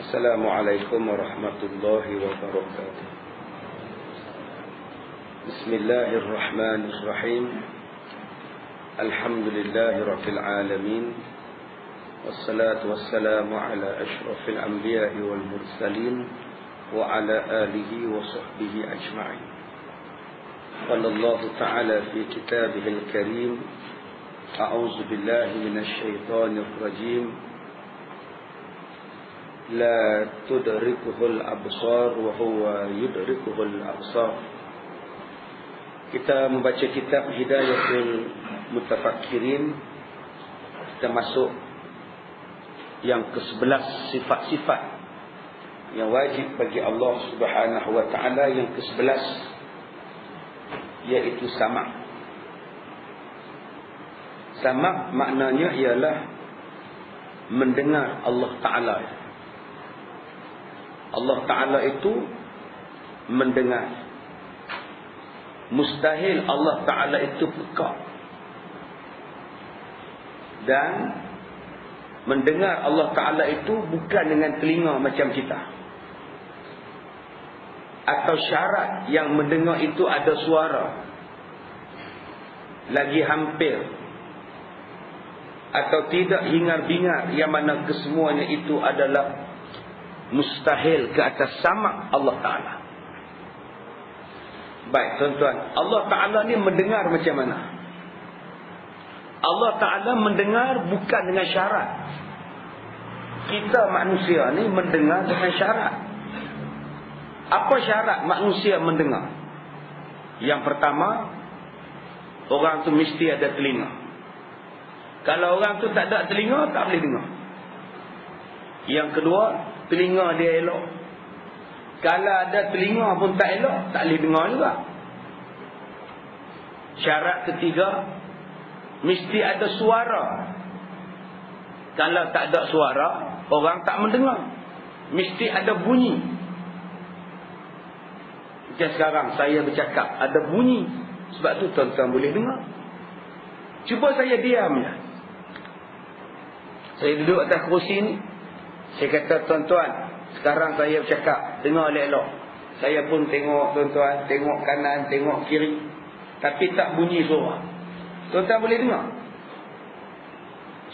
Assalamualaikum warahmatullahi wabarakatuh. Bismillahirrahmanirrahim. Alhamdulillahi rabbil alamin. Wassalatu wassalamu ala ashrafil anbiya'i wal mursalin wa ala alihi wa sahbihi ajma'in. Qala Allah ta'ala fi kitabihil karim, a'udzu billahi minasy syaithanir rajim. La tudrikuhul absar wa huwa yudrikuhul absar. Kita membaca kitab Hidayatul Mutafakkirin. Kita masuk yang ke-11, sifat-sifat yang wajib bagi Allah Subhanahu wa ta'ala. Yang ke-11 iaitu sama'. Sama' maknanya ialah mendengar Allah Ta'ala. Allah Ta'ala itu mendengar. Mustahil Allah Ta'ala itu peka. Dan mendengar Allah Ta'ala itu bukan dengan telinga macam kita. Atau syarat yang mendengar itu ada suara. Lagi hampir. Atau tidak hingar-bingar, yang mana kesemuanya itu adalah mustahil ke atas sama' Allah Ta'ala. Baik tuan-tuan, Allah Ta'ala ni mendengar macam mana? Allah Ta'ala mendengar bukan dengan syarat. Kita manusia ni mendengar dengan syarat. Apa syarat manusia mendengar? Yang pertama, orang tu mesti ada telinga. Kalau orang tu tak ada telinga, tak boleh dengar. Yang kedua, telinga dia elok. Kalau ada telinga pun tak elok, tak boleh dengar juga. Syarat ketiga, mesti ada suara. Kalau tak ada suara, orang tak mendengar. Mesti ada bunyi. Macam sekarang saya bercakap, ada bunyi. Sebab tu tuan-tuan boleh dengar. Cuba saya diam je. Saya duduk atas kerusi ni. Saya kata, tuan-tuan, sekarang saya bercakap, dengar elok-elok. Saya pun tengok tuan-tuan, tengok kanan, tengok kiri. Tapi tak bunyi suara. Tuan-tuan boleh dengar?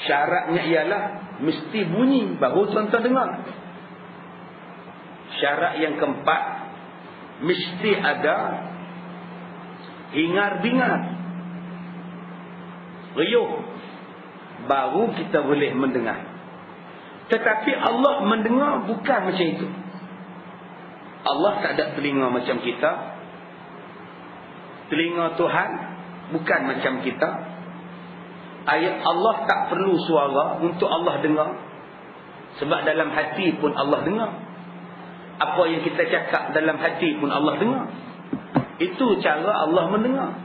Syaratnya ialah mesti bunyi, baru tuan-tuan dengar. Syarat yang keempat, mesti ada hingar-bingar, riuh, baru kita boleh mendengar. Tetapi Allah mendengar bukan macam itu. Allah tak ada telinga macam kita. Telinga Tuhan bukan macam kita. Ayat Allah tak perlu suara untuk Allah dengar. Sebab dalam hati pun Allah dengar. Apa yang kita cakap dalam hati pun Allah dengar. Itu cara Allah mendengar.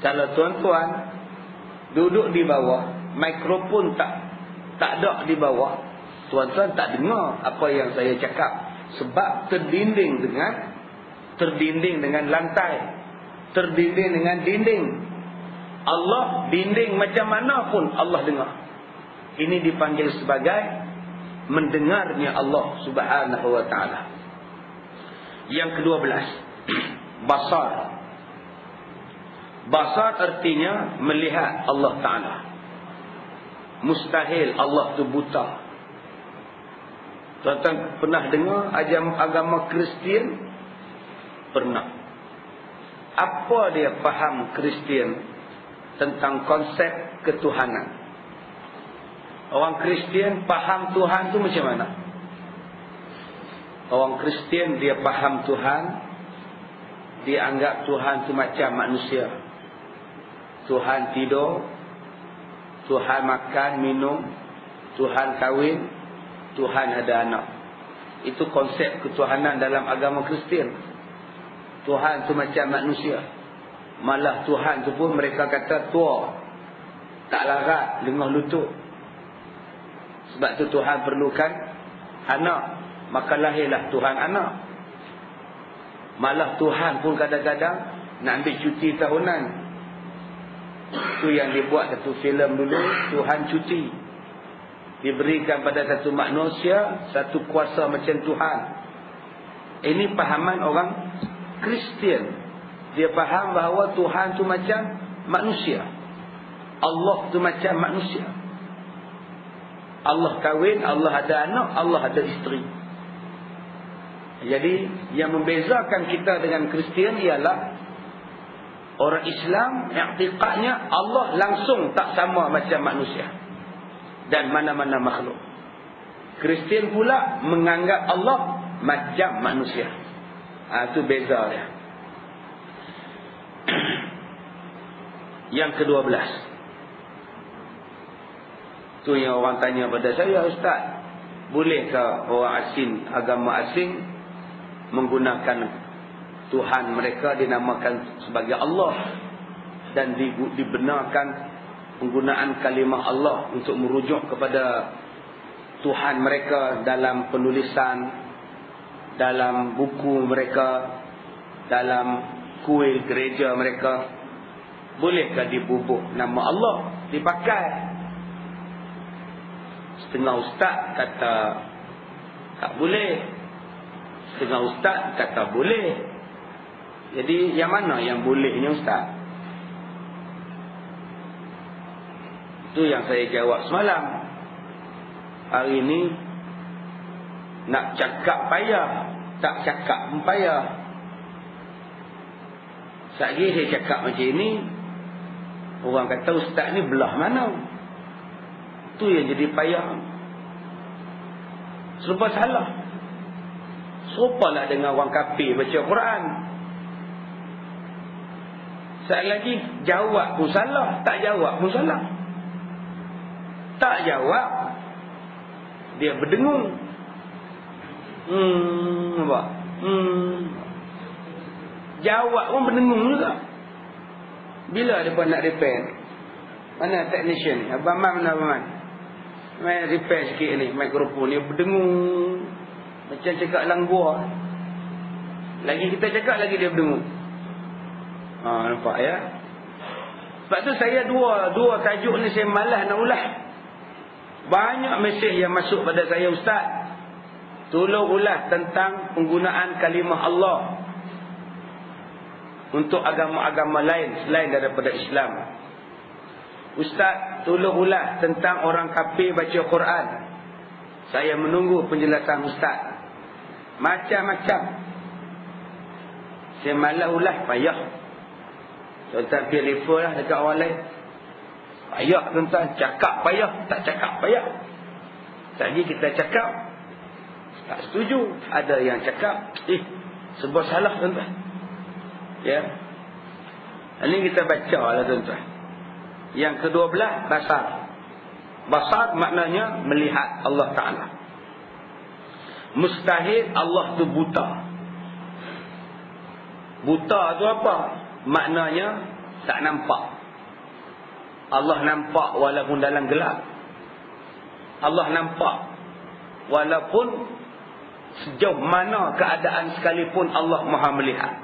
Kalau tuan-tuan duduk di bawah, mikrofon tak ada di bawah, tuan-tuan tak dengar apa yang saya cakap. Sebab terdinding dengan lantai, terdinding dengan dinding. Allah dinding macam mana pun Allah dengar. Ini dipanggil sebagai mendengarnya Allah Subhanahu wa ta'ala. Yang ke-12, basar. Basar artinya melihat Allah Ta'ala. Mustahil Allah tu buta. Tuan-tuan pernah dengar agama Kristian? Pernah. Apa dia faham Kristian tentang konsep ketuhanan? Orang Kristian faham Tuhan tu macam mana? Orang Kristian dia faham Tuhan, dia anggap Tuhan tu macam manusia. Tuhan tidur, Tuhan makan, minum, Tuhan kahwin, Tuhan ada anak. Itu konsep ketuhanan dalam agama Kristian. Tuhan tu macam manusia. Malah Tuhan tu pun mereka kata tua, tak larat, lengah lutut. Sebab tu Tuhan perlukan anak, maka lahirlah Tuhan anak. Malah Tuhan pun kadang-kadang nak ambil cuti tahunan. Itu yang dibuat satu filem dulu, Tuhan cuti. diberikan pada satu manusia satu kuasa macam Tuhan. Ini pahaman orang Kristian. Dia faham bahawa Tuhan tu macam manusia, Allah tu macam manusia. Allah kahwin, Allah ada anak, Allah ada isteri. Jadi yang membezakan kita dengan Kristian ialah orang Islam i'tiqadnya Allah langsung tak sama macam manusia dan mana-mana makhluk. Kristian pula menganggap Allah macam manusia. Itu beza dia. Yang ke-12. Tu yang orang tanya pada saya, Ustaz, bolehkah orang asing, agama asing menggunakan Tuhan mereka dinamakan sebagai Allah dan dibenarkan penggunaan kalimah Allah untuk merujuk kepada Tuhan mereka dalam penulisan, dalam buku mereka, dalam kuil gereja mereka? Bolehkah dibubuh nama Allah dipakai? Setengah ustaz kata tak boleh, setengah ustaz kata boleh. Jadi yang mana yang bolehnya ustaz? Itu yang saya jawab semalam. Hari ini nak cakap payah, tak cakap pun payah. Sekali saya cakap macam ini, orang kata ustaz ni belah mana? Tu yang jadi payah. Serba salah. Serupalah dengan orang kafir baca Quran. Sekali lagi jawab pun salah, tak jawab pun salah. Tak jawab dia berdengung. Nampak? Jawab pun berdengung juga. Bila dia pun nak repair? Mana technician ni? Abang Man mana Abang Man? Main repair sikit ni, mikrofon ni berdengung macam cakap dalam gua. Lagi kita cakap lagi dia berdengung. Nampak ya? Sebab tu saya dua tajuk ni saya malas nak ulas. Banyak mesej yang masuk pada saya, Ustaz, tolong ulas tentang penggunaan kalimah Allah untuk agama-agama lain selain daripada Islam. Ustaz, tolong ulas tentang orang kafir baca Quran. Saya menunggu penjelasan Ustaz. Macam-macam. Saya malas ulas, payah. Tuan-tuan pergi refer lah dekat orang lain. Payah tuan-tuan, cakap payah, tak cakap payah. Tadi kita cakap tak setuju. Ada yang cakap sebuah salah tuan-tuan. Ya. Ini kita baca lah tuan-tuan. Yang ke-12, basar. Basar maknanya melihat Allah Ta'ala. Mustahil Allah tu buta. Buta tu apa? Maknanya tak nampak. Allah nampak walaupun dalam gelap. Allah nampak walaupun sejauh mana keadaan sekalipun Allah Maha melihat.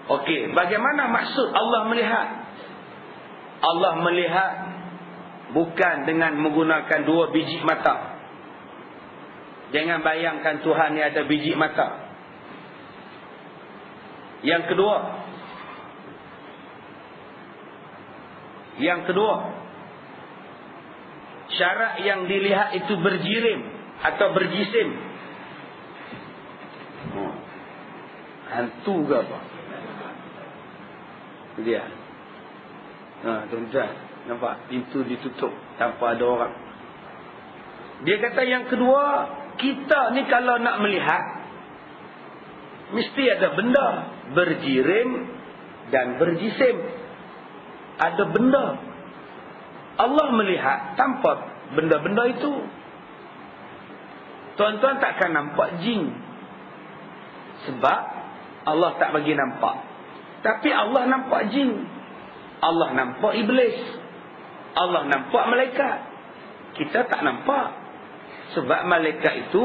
Okey, bagaimana maksud Allah melihat? Allah melihat bukan dengan menggunakan 2 biji mata. Jangan bayangkan Tuhan ni ada biji mata. Yang kedua, syarat yang dilihat itu berjirim atau berjisim. Hantu ke apa? Dia. Tuan-tuan, nampak pintu ditutup tanpa ada orang. Dia kata yang kedua, kita ni kalau nak melihat mesti ada benda berjirim dan berjisim. Ada benda. Allah melihat tanpa benda-benda itu. Tuan-tuan takkan nampak jin, sebab Allah tak bagi nampak. Tapi Allah nampak jin, Allah nampak iblis, Allah nampak malaikat. Kita tak nampak, sebab malaikat itu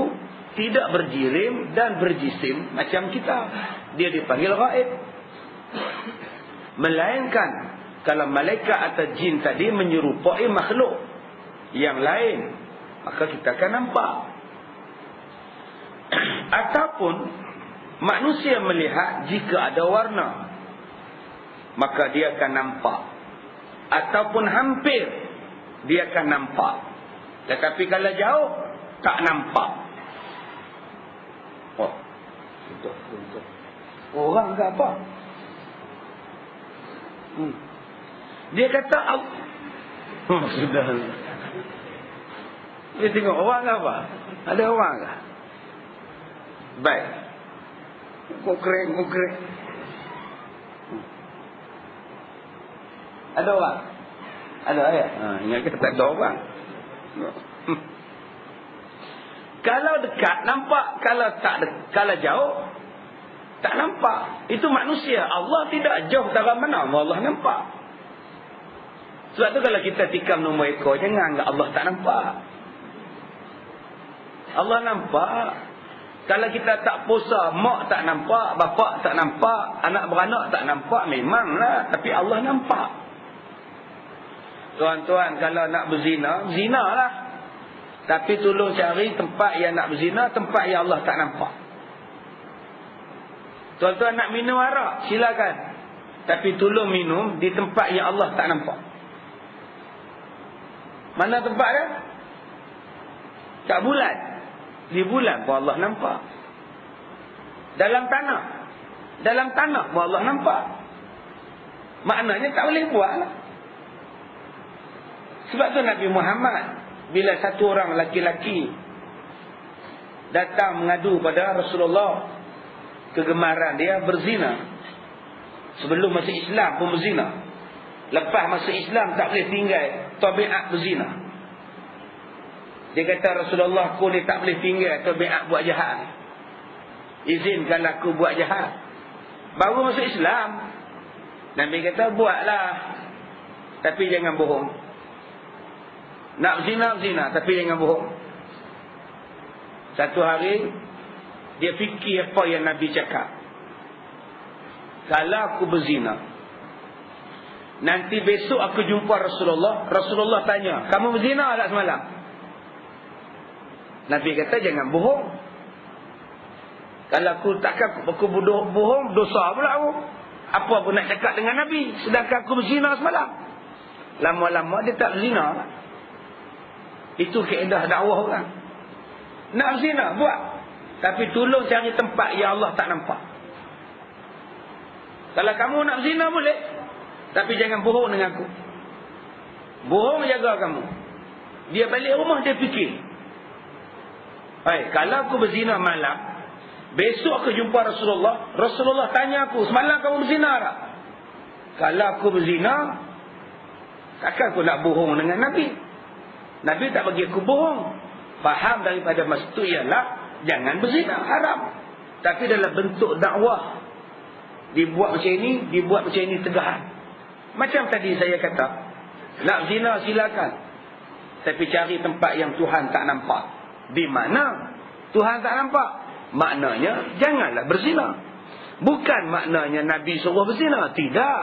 tidak berjirim dan berjisim macam kita. Dia dipanggil ghaib. Melainkan kalau malaikat atau jin tadi menyerupai makhluk, yang lain, maka kita akan nampak. Ataupun manusia melihat jika ada warna, maka dia akan nampak. Ataupun hampir, dia akan nampak. Tetapi kalau jauh, tak nampak. Oh, betul. Orang ke apa? Dia kata sudah. Dia tengok orang ke apa? Ada orang ke? Baik. Kukrek. Ada orang? Ada ayat? Ingat kita tak ada orang. Kalau dekat nampak, kalau jauh tak nampak. Itu manusia. Allah tidak jauh dari mana Allah nampak. Sebab tu kalau kita tikam nombor ekor, jangan anggap Allah tak nampak. Allah nampak. Kalau kita tak puasa, mak tak nampak, bapa tak nampak, anak beranak tak nampak, memanglah. Tapi Allah nampak. Tuan-tuan, kalau nak berzina, zinalah. Tapi tolong cari tempat yang nak berzina, tempat yang Allah tak nampak. Tuan-tuan nak minum arak, silakan. Tapi tolong minum di tempat yang Allah tak nampak. Mana tempat dia? Kat bulan. Di bulan pun Allah nampak. Dalam tanah pun Allah nampak. Maknanya tak boleh buat lah. Sebab tu Nabi Muhammad, bila satu orang laki-laki datang mengadu pada Rasulullah kegemaran dia berzina. Sebelum masuk Islam pun berzina. Lepas masuk Islam tak boleh tinggal tabiat berzina. Dia kata, Rasulullah, aku ni tak boleh tinggal tabiat buat jahat. Izinkan aku buat jahat. Baru masuk Islam, Nabi kata, buatlah, tapi jangan bohong. Nak zina, tapi jangan bohong. Satu hari dia fikir apa yang Nabi cakap. Kalau aku berzina, nanti besok aku jumpa Rasulullah, Rasulullah tanya, kamu berzina tak semalam? Nabi kata, jangan bohong. Kalau aku takkan aku bohong, dosa pula aku. Apa aku nak cakap dengan Nabi sedangkan aku berzina semalam? Lama-lama dia tak berzina. Itu kaedah dakwah orang. Nak berzina, buat. Tapi tolong cari tempat yang Allah tak nampak. Kalau kamu nak berzina boleh, tapi jangan bohong dengan aku. Bohong jaga kamu. Dia balik rumah dia fikir, kalau aku berzina malam, besok aku jumpa Rasulullah, Rasulullah tanya aku, semalam kamu berzina tak? Kalau aku berzina, takkan aku nak bohong dengan Nabi. Nabi tak bagi aku bohong. Faham daripada masa itu ialah jangan berzina, haram. Tapi dalam bentuk dakwah, dibuat macam ini tegahan. Macam tadi saya kata, nak zina silakan, tapi cari tempat yang Tuhan tak nampak. Di mana Tuhan tak nampak, maknanya janganlah berzina. Bukan maknanya Nabi suruh berzina, tidak.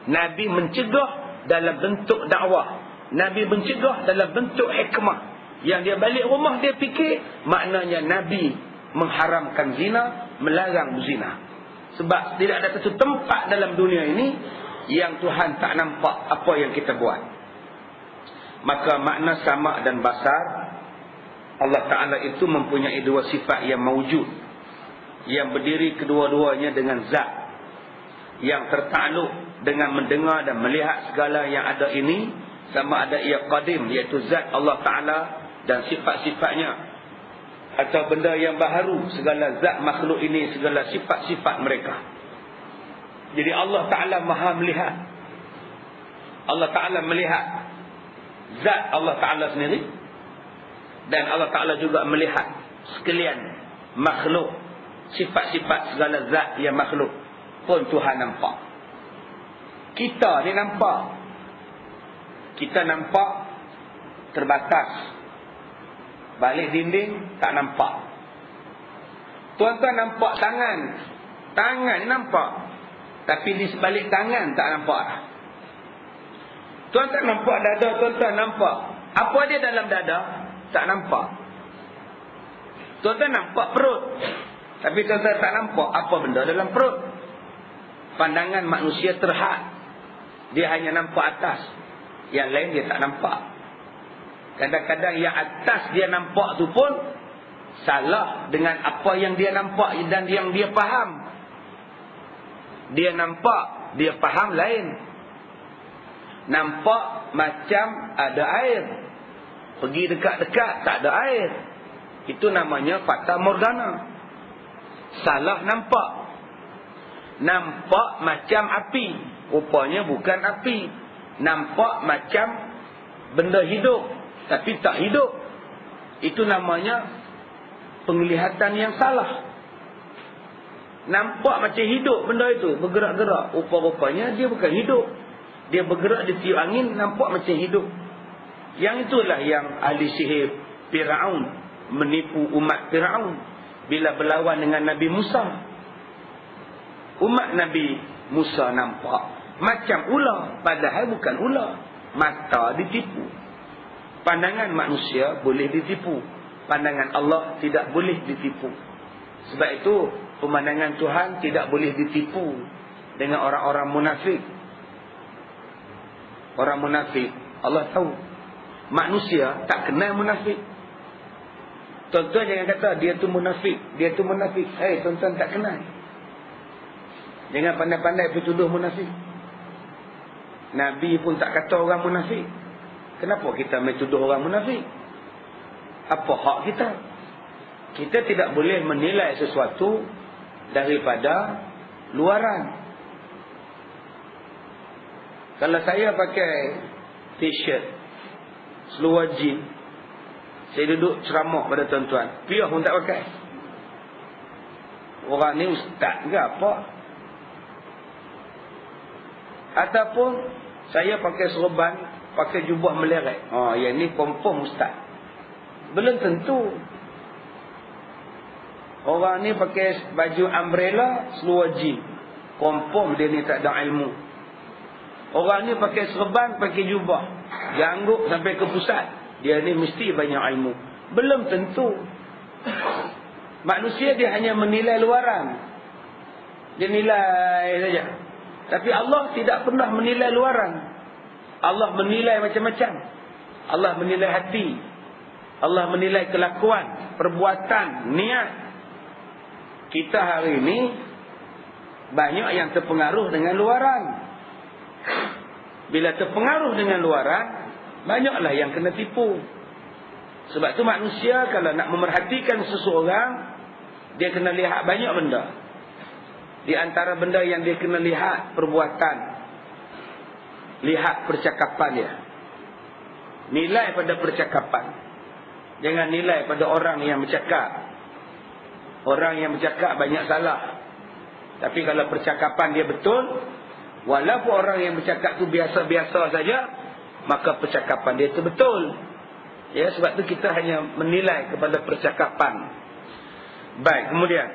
Nabi mencegah dalam bentuk dakwah. Nabi mencegah dalam bentuk hikmah. Yang dia balik rumah dia fikir, maknanya Nabi mengharamkan zina, melarang berzina. Sebab tidak ada satu tempat dalam dunia ini yang Tuhan tak nampak apa yang kita buat. Maka makna sama dan basar, Allah Ta'ala itu mempunyai dua sifat yang mawujud, yang berdiri kedua-duanya dengan zat, yang tertakluk dengan mendengar dan melihat segala yang ada ini. Sama ada ia qadim, iaitu zat Allah Ta'ala dan sifat-sifatnya, atau benda yang baharu, segala zat makhluk ini, segala sifat-sifat mereka. Jadi Allah Ta'ala maha melihat. Allah Ta'ala melihat zat Allah Ta'ala sendiri, dan Allah Ta'ala juga melihat sekalian makhluk, sifat-sifat segala zat yang makhluk pun Tuhan nampak. Kita ni nampak. Kita nampak terbatas. Balik dinding tak nampak. Tuan-tuan nampak tangan. Tangan nampak. Tapi di sebalik tangan tak nampak. Tuan-tuan nampak dada, tuan-tuan nampak. Apa dia dalam dada? Tak nampak. Tuan-tuan nampak perut, tapi tuan-tuan tak nampak apa benda dalam perut. Pandangan manusia terhad. Dia hanya nampak atas, yang lain dia tak nampak. Kadang-kadang yang atas dia nampak tu pun salah dengan apa yang dia nampak dan yang dia faham. Dia nampak, dia faham lain. Nampak macam ada air, pergi dekat-dekat tak ada air. Itu namanya fata morgana. Salah nampak. Nampak macam api, rupanya bukan api. Nampak macam benda hidup, tapi tak hidup. Itu namanya penglihatan yang salah. Nampak macam hidup benda itu, bergerak-gerak, rupa-rupanya dia bukan hidup. Dia bergerak, dia tiup angin, nampak macam hidup. Yang itulah yang ahli sihir Firaun menipu umat Firaun bila berlawan dengan Nabi Musa. Umat Nabi Musa nampak macam ular, padahal bukan ular. Mata ditipu. Pandangan manusia boleh ditipu, pandangan Allah tidak boleh ditipu. Sebab itu pemandangan Tuhan tidak boleh ditipu dengan orang-orang munafik. Orang munafik Allah tahu. Manusia tak kenal munafik. Tuan-tuan jangan kata dia tu munafik, dia tu munafik. Tuan-tuan tak kenal. Jangan pandai-pandai bertuduh munafik. Nabi pun tak kata orang munafik. Kenapa kita mentuduh orang munafik? Apa hak kita? Kita tidak boleh menilai sesuatu daripada luaran. Kalau saya pakai t-shirt, seluar jean, saya duduk ceramah pada tuan-tuan, piah pun tak pakai. Orang ni ustaz ke apa? Ataupun saya pakai serban, pakai jubah meleret, yang ni confirm ustaz. Belum tentu. Orang ni pakai baju umbrella, seluar jean, confirm dia ni tak ada ilmu. Orang ni pakai serban, pakai jubah, janggut sampai ke pusat, dia ni mesti banyak ilmu. Belum tentu. Manusia dia hanya menilai luaran. Dia nilai saja. Tapi Allah tidak pernah menilai luaran. Allah menilai macam-macam. Allah menilai hati. Allah menilai kelakuan, perbuatan, niat. Kita hari ini banyak yang terpengaruh dengan luaran. Bila terpengaruh dengan luaran, banyaklah yang kena tipu. Sebab tu manusia kalau nak memerhatikan seseorang, dia kena lihat banyak benda. Di antara benda yang dia kena lihat, perbuatan, lihat percakapan dia. Nilai pada percakapan. Jangan nilai pada orang yang bercakap. Orang yang bercakap banyak salah. Tapi kalau percakapan dia betul, walaupun orang yang bercakap tu biasa-biasa saja, maka percakapan dia itu betul. Ya, sebab tu kita hanya menilai kepada percakapan. Baik, kemudian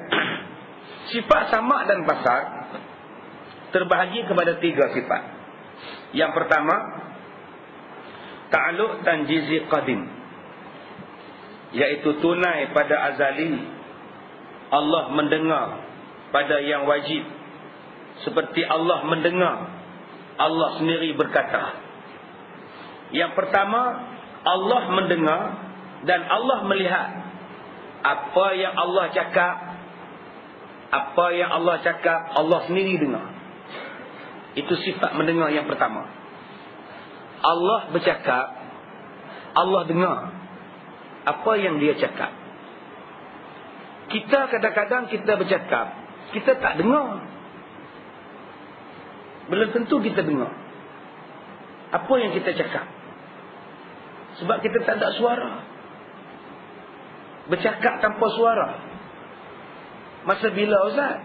sifat samak dan basar terbahagi kepada 3 sifat. Yang pertama, ta'alluq tanjizi qadim, iaitu tunai pada azali. Allah mendengar pada yang wajib, seperti Allah mendengar Allah sendiri berkata. Yang pertama, Allah mendengar dan Allah melihat apa yang Allah cakap. Apa yang Allah cakap, Allah sendiri dengar. Itu sifat mendengar yang pertama. Allah bercakap, Allah dengar apa yang dia cakap. Kita kadang-kadang kita bercakap, kita tak dengar. Belum tentu kita dengar apa yang kita cakap, sebab kita tak ada suara. Bercakap tanpa suara, masa bila Ustaz?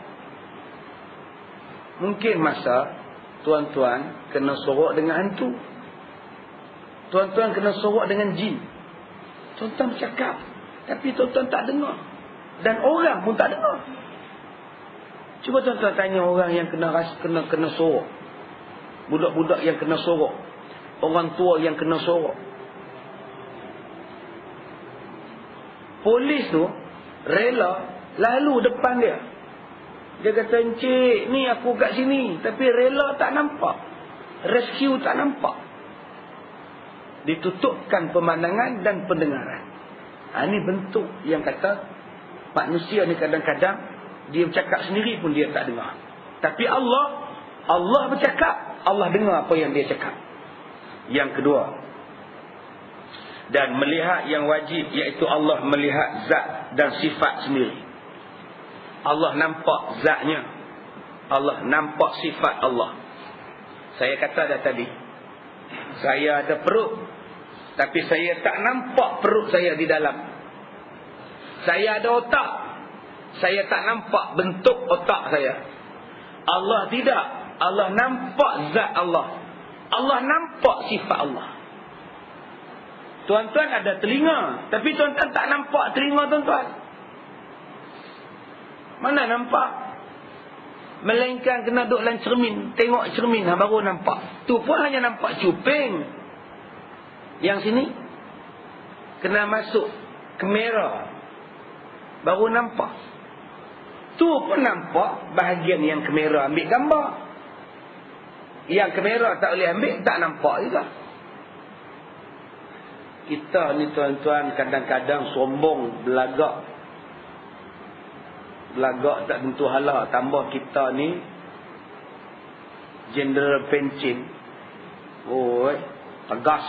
Mungkin masa tuan-tuan kena sorok dengan hantu, tuan-tuan kena sorok dengan jin. Tuan-tuan bercakap, tapi tuan-tuan tak dengar, dan orang pun tak dengar. Cuba tuan-tuan tanya orang yang kena sorok, budak-budak yang kena sorok, orang tua yang kena sorok. Polis tu rela lalu depan dia. Dia kata, "Encik, ni aku kat sini." Tapi rela tak nampak. Rescue tak nampak. Ditutupkan pemandangan dan pendengaran. Ini bentuk yang kata manusia ni kadang-kadang dia bercakap sendiri pun dia tak dengar. Tapi Allah bercakap, Allah dengar apa yang dia cakap. Yang kedua, dan melihat yang wajib, iaitu Allah melihat zat dan sifat sendiri. Allah nampak zatnya, Allah nampak sifat Allah. Saya kata dah tadi, saya ada perut, tapi saya tak nampak perut saya di dalam. Saya ada otak, saya tak nampak bentuk otak saya. Allah tidak. Allah nampak zat Allah. Allah nampak sifat Allah. Tuan-tuan ada telinga, tapi tuan-tuan tak nampak telinga tuan-tuan. Mana nampak? Melainkan kena duduk dalam cermin, tengok cermin baru nampak. Tu pun hanya nampak cuping. Yang sini kena masuk kamera baru nampak. Tu pun nampak bahagian yang kamera ambil gambar. Yang kamera tak boleh ambil, tak nampak juga. Kita ni tuan-tuan kadang-kadang sombong, belagak. Belagak tak tentu hala. Tambah kita ni general pencin. Tegas,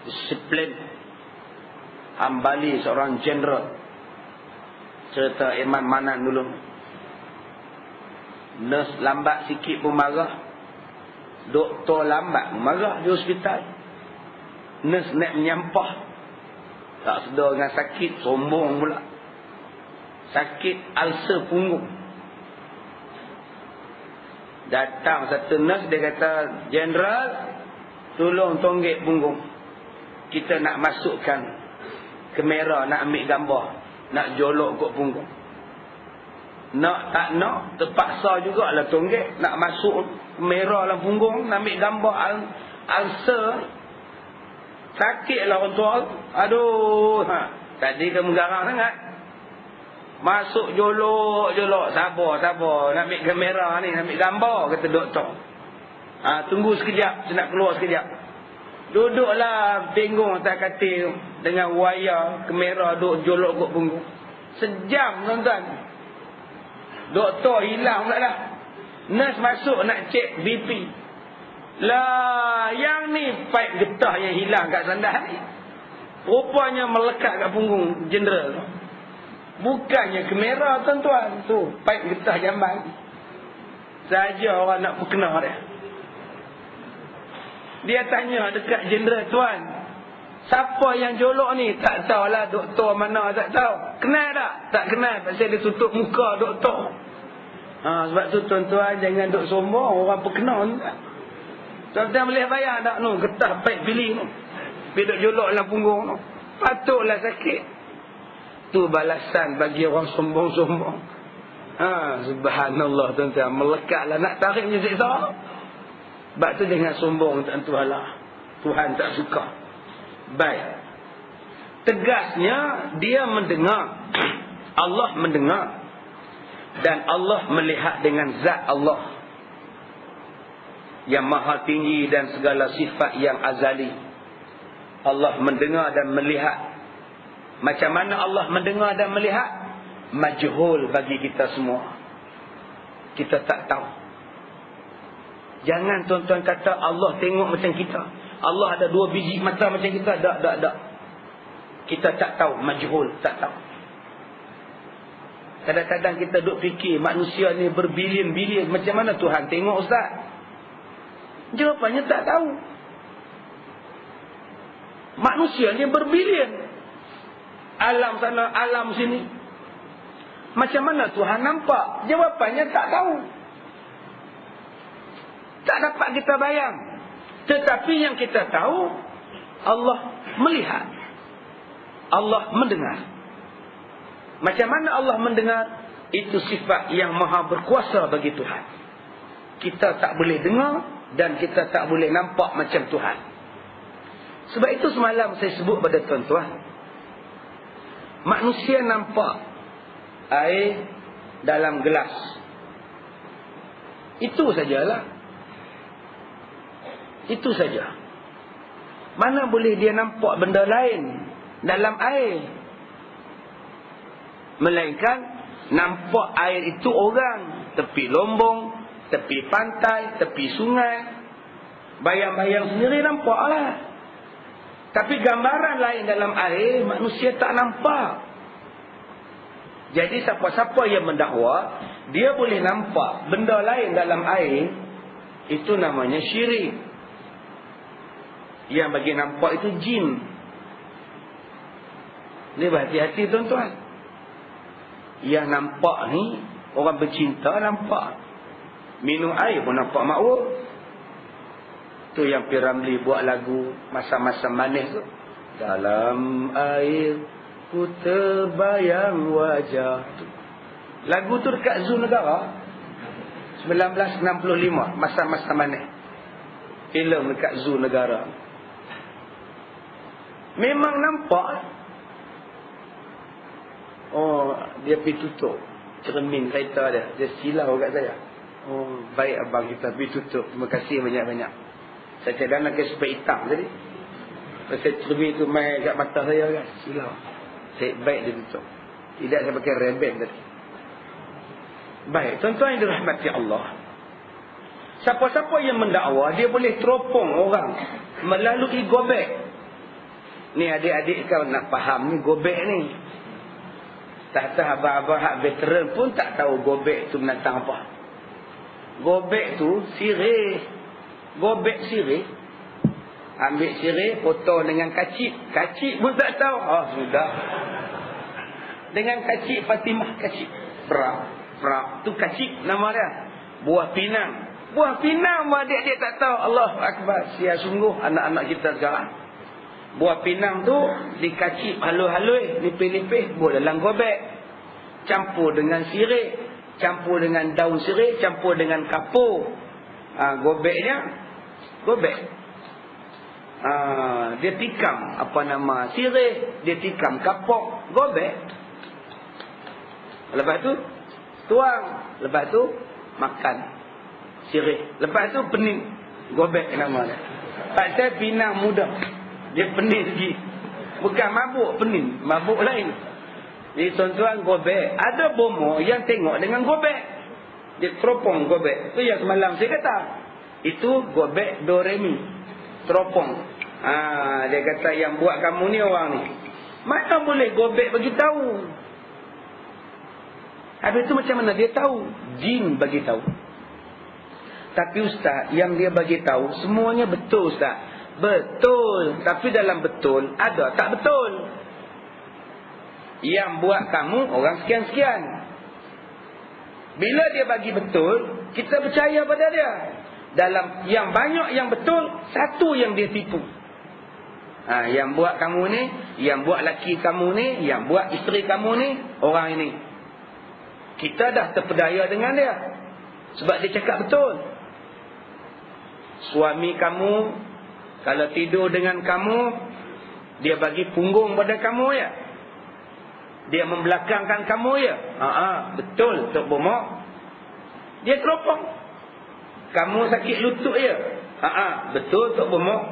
disiplin. Hambali seorang general. Cerita Iman Manan dulu. Nurse lambat sikit pun marah. Doktor lambat pun marah di hospital. Nurse nak menyampah, tak sedar dengan sakit, sombong pula. Sakit ulcer punggung. Datang satu nurse, dia kata, "General, tolong tonggek punggung. Kita nak masukkan kamera, nak ambil gambar. Nak jolok kot punggung." Nak tak nak, terpaksa jugalah tonggek. Nak masuk kamera dalam punggung, nak ambil gambar ulcer. Sakitlah orang tua. Aduh, tadi kamu garang sangat. Masuk jolok. Sabar. Nak ambil kamera ni, nak ambil gambar, kata doktor. Tunggu sekejap, saya nak keluar sekejap. Duduklah tengok atas katil dengan wayar kamera duk jolok kot punggung. Sejam tuan-tuan. Doktor hilang pula dah. Nurse masuk nak cek BP. Lah, yang ni pipe getah yang hilang kat sandal ni. Rupanya melekat kat punggung general. Bukannya kamera tuan-tuan. Tu pipe getah jamban. Saja orang nak berkenal dia. Dia tanya dekat general, "Tuan, siapa yang jolok ni?" "Tak tahulah doktor mana, tak tahu." "Kenal tak?" "Tak kenal, pasal dia tutup muka doktor." Sebab tu tuan-tuan jangan duk sombong, orang perkenal ni. Tuan-tuan boleh bayar tak no getah pipe pilih tu. Dia duk jolok dalam punggung tu. Patutlah sakit. Tu balasan bagi orang sombong-sombong. Subhanallah tuan-tuan, melekatlah nak tariknya siksa. Sebab tu jangan sombong tak tentu hala. Tuhan tak suka. Baik. Tegasnya dia mendengar. Allah mendengar. Dan Allah melihat dengan zat Allah yang maha tinggi dan segala sifat yang azali. Allah mendengar dan melihat. Macam mana Allah mendengar dan melihat? Majhul bagi kita semua. Kita tak tahu. Jangan tuan-tuan kata Allah tengok macam kita. Allah ada 2 biji mata macam kita. Tak. Kita tak tahu. Majhul, tak tahu. Kadang-kadang kita duk fikir manusia ni berbilion-bilion. Macam mana Tuhan tengok ustaz? Jawapannya tak tahu. Manusia ni berbilion. Alam sana, alam sini. Macam mana Tuhan nampak? Jawapannya tak tahu. Tak dapat kita bayang. Tetapi yang kita tahu, Allah melihat. Allah mendengar. Macam mana Allah mendengar? Itu sifat yang maha berkuasa bagi Tuhan. Kita tak boleh dengar dan kita tak boleh nampak macam Tuhan. Sebab itu semalam saya sebut pada tuan-tuan, Manusia nampak air dalam gelas. Itu sajalah. Itu saja. Mana boleh dia nampak benda lain dalam air? Melainkan nampak air itu orang. Tepi lombong, tepi pantai, tepi sungai. Bayang-bayang sendiri nampaklah. Tapi gambaran lain dalam air manusia tak nampak. Jadi siapa-siapa yang mendakwa dia boleh nampak benda lain dalam air, itu namanya syirik. Yang bagi nampak itu jin. Ni berhati-hati tuan-tuan. Yang nampak ni orang bercinta nampak. Minum air pun nampak makhluk. Tu yang P. Ramlee buat lagu masa-masa manis tu. Dalam air ku terbayang wajah tu. Lagu tu dekat Zoo Negara 1965, masa-masa manis. Filem dekat Zoo Negara. Memang nampak. Oh, dia pergi tutup cermin kereta dia. Dia silau kat saya. Oh, baik abang, kita pergi tutup. Terima kasih banyak-banyak. Saya cakap dalam ke supaya hitam tadi. Pasal cermin tu main kat mata saya kan. Silau. Saya baik dia tutup. Tidak saya pakai rembang tadi. Baik, tuan-tuan yang dirahmati Allah. Siapa-siapa yang mendakwa, dia boleh teropong orang melalui gobek. Ni adik-adik kau nak faham ni gobek ni. Tak tahu abang-abang hak veteran pun tak tahu gobek tu binatang apa. Gobek tu sirih. Gobek sirih. Ambil sirih, potong dengan kacip. Kacip pun tak tahu. Oh, sudah. Dengan kacip Fatimah, kacip. Prak. Tu kacip nama dia. Buah pinang. Buah pinang adik-adik tak tahu. Allah Akbar. Sia sungguh anak-anak kita sekarang. Buah pinang tu dikacip halus-halus, nipis-nipis, buat dalam gobek. Campur dengan sirih, campur dengan daun sirih, campur dengan kapur. Gobeknya gobek. Dia tikam apa nama sirih, dia tikam kapur, gobek. Lepas tu tuang, lepas tu makan sirih, lepas tu pening, gobek nama dia. Pasal pinang muda, dia pening lagi. Bukan mabuk pening, mabuk lain. Jadi tuan-tuan gobek, ada bomo yang tengok dengan gobek. Dia teropong gobek. Itu yang semalam saya kata. Itu gobek do re mi. Teropong. Dia kata yang buat kamu ni orang ni. Mana boleh gobek bagi tahu? Habis itu macam mana dia tahu? Jin bagi tahu. Tapi ustaz, yang dia bagi tahu semuanya betul ustaz. Betul. Tapi dalam betul ada tak betul. Yang buat kamu orang sekian-sekian. Bila dia bagi betul, kita percaya pada dia. Dalam yang banyak yang betul, satu yang dia tipu. Yang buat kamu ni, yang buat laki kamu ni, yang buat isteri kamu ni, orang ini. Kita dah terpedaya dengan dia. Sebab dia cakap betul. Suami kamu, kalau tidur dengan kamu, dia bagi punggung pada kamu ya. Dia membelakangkan kamu ya. Betul Tok Bomok. Dia teropong. Kamu sakit lutut ya. Betul Tok Bomok.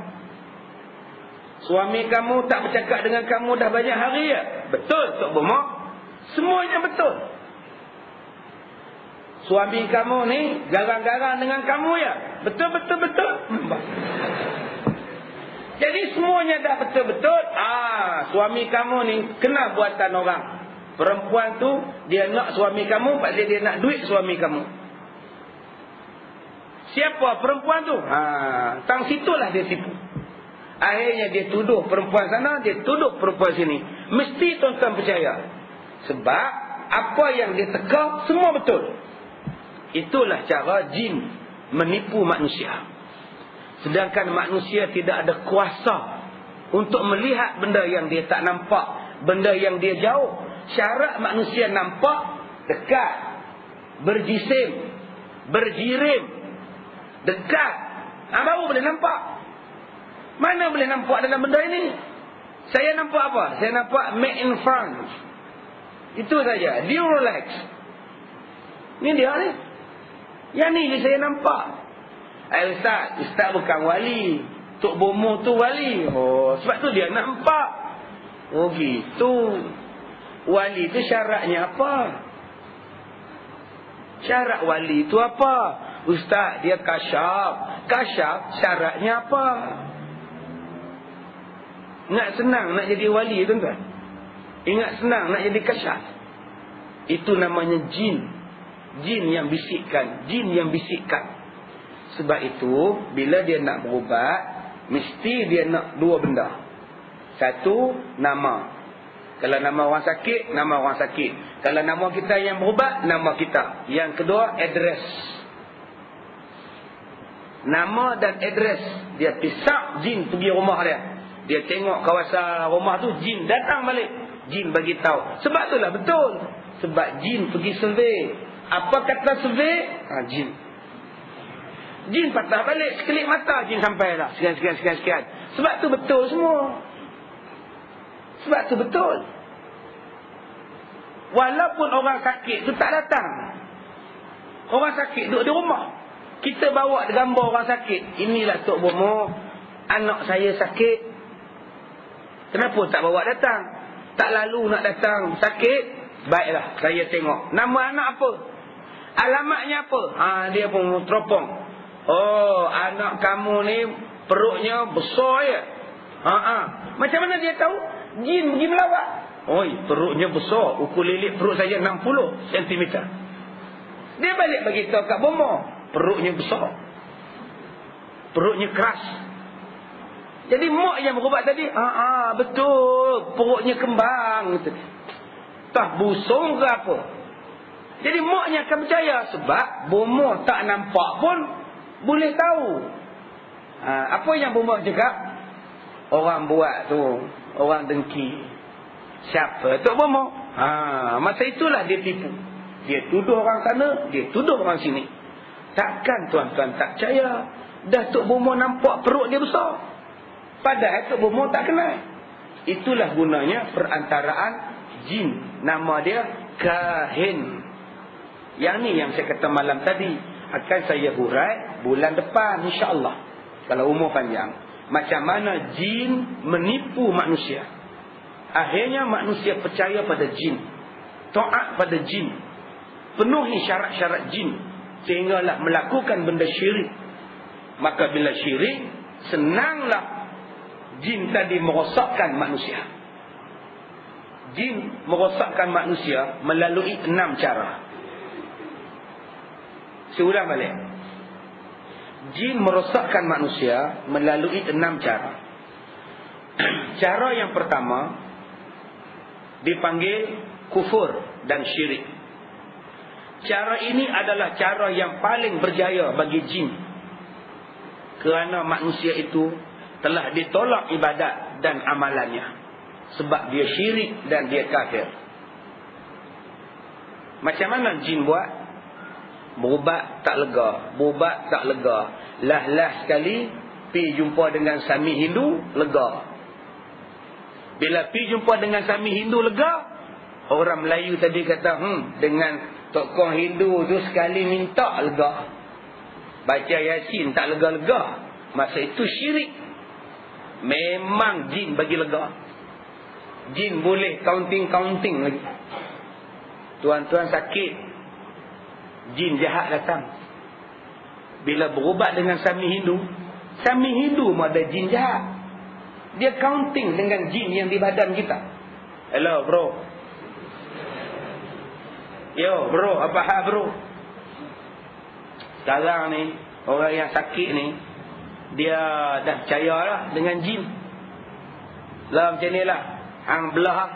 Suami kamu tak bercakap dengan kamu dah banyak hari ya. Betul Tok Bomok. Semuanya betul. Suami kamu ni garang-garang dengan kamu ya. Betul. Jadi semuanya dah betul-betul. Suami kamu ni kena buatan orang. Perempuan tu dia nak suami kamu pasal dia nak duit suami kamu. Siapa perempuan tu? Tang situlah dia tipu. Akhirnya dia tuduh perempuan sana, dia tuduh perempuan sini. Mesti tuan-tuan percaya. Sebab apa yang dia teka semua betul. Itulah cara jin menipu manusia. Sedangkan manusia tidak ada kuasa untuk melihat benda yang dia tak nampak, benda yang dia jauh. Syarat manusia nampak dekat, berjisim, berjirim, dekat. Baru boleh nampak. Mana boleh nampak dalam benda ini? Saya nampak apa? Saya nampak made in France. Itu saja. Dia Rolex. Ni dia ni. Yang ni je saya nampak. Ustaz bukan wali. Tok Bomo tu wali. Oh, sebab tu dia nampak. Oh gitu. Wali tu syaratnya apa? Syarat wali tu apa? Ustaz dia kasyaf. Kasyaf syaratnya apa? Ingat senang nak jadi wali tuan-tuan. Ingat senang nak jadi kasyaf. Itu namanya jin. Jin yang bisikkan. Jin yang bisikkan. Sebab itu bila dia nak berubat, mesti dia nak dua benda. Satu, nama. Kalau nama orang sakit, nama orang sakit. Kalau nama kita yang berubat, nama kita. Yang kedua, address. Nama dan address. Dia pisah jin pergi rumah dia. Dia tengok kawasan rumah tu, jin datang balik. Jin bagi tahu. Sebab itulah betul. Sebab jin pergi survey. Apa kata survey? Jin. Jin patah balik. Sekelip mata jin sampai dah. Sekian. Sebab tu betul semua. Sebab tu betul. Walaupun orang sakit tu tak datang. Orang sakit duduk di rumah. Kita bawa gambar orang sakit. Inilah Tok Bomo. Anak saya sakit. Kenapa tak bawa datang? Tak lalu nak datang. Sakit. Baiklah, saya tengok. Nama anak apa? Alamatnya apa? Dia pun teropong. Oh, anak kamu ni perutnya besar ya. Macam mana dia tahu? Jin pergi melawat. Oi, perutnya besar. Ukur lilit perut saya 60 cm. Dia balik bagi tahu kat Bomo. Perutnya besar. Perutnya keras. Jadi mak yang berubat tadi, betul, perutnya kembang. Tak busung ke apa. Jadi maknya akan percaya. Sebab Bomo tak nampak pun boleh tahu. Apa yang Bomo cakap? Orang buat tu, orang dengki. Siapa? Tok Bomo. Masa itulah dia tipu. Dia tuduh orang sana, dia tuduh orang sini. Takkan tuan-tuan tak percaya. Dah Tok Bomo nampak perut dia besar. Padahal Tok Bomo tak kenal. Itulah gunanya perantaraan jin. Nama dia kahin. Yang ni yang saya kata malam tadi. Akan saya hurai bulan depan insya-Allah. Kalau umur panjang. Macam mana jin menipu manusia. Akhirnya manusia percaya pada jin. Taat pada jin. Penuhi syarat-syarat jin. Sehinggalah melakukan benda syirik. Maka bila syirik, senanglah jin tadi merosakkan manusia. Jin merosakkan manusia melalui 6 cara. Saya ulang balik. Jin merosakkan manusia melalui 6 cara. Cara yang pertama dipanggil kufur dan syirik. Cara ini adalah cara yang paling berjaya bagi jin. Kerana manusia itu telah ditolak ibadat dan amalannya. Sebab dia syirik dan dia kafir. Macam mana jin buat? Berubat tak lega. Berubat tak lega. Lah sekali pergi jumpa dengan Sami Hindu, lega. Bila pergi jumpa dengan Sami Hindu lega, orang Melayu tadi kata, dengan tokoh Hindu tu sekali minta lega. Baca Yasin tak lega-lega. Masa itu syirik. Memang jin bagi lega. Jin boleh counting lagi. Tuan-tuan sakit, jin jahat datang. Bila berubat dengan Sami Hindu pun ada jin jahat. Dia counting dengan jin yang di badan kita. Hello bro. Yo bro, apa hal bro? Sekarang ni orang yang sakit ni, dia dah percayalah dengan jin. Lah macam ni lah. Hang belah,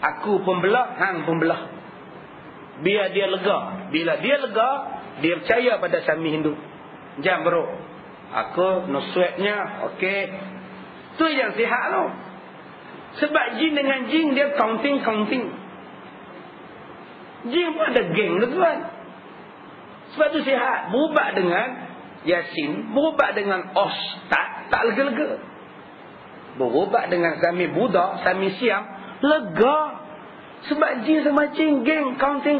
aku pun belah, hang pun belah. Biar dia lega. Bila dia lega, dia percaya pada Sami Hindu. Jam bro, aku no sweatnya, okey. Tu yang sihat tu. Sebab jin dengan jin dia counting. Jin pun ada geng tu tuan. Sebab tu sihat. Berubat dengan Yasin, berubat dengan Ustaz, tak lega-lega. berubat dengan Sami Buddha, Sami Siam, lega. Sebab jin sama jin, geng, counting.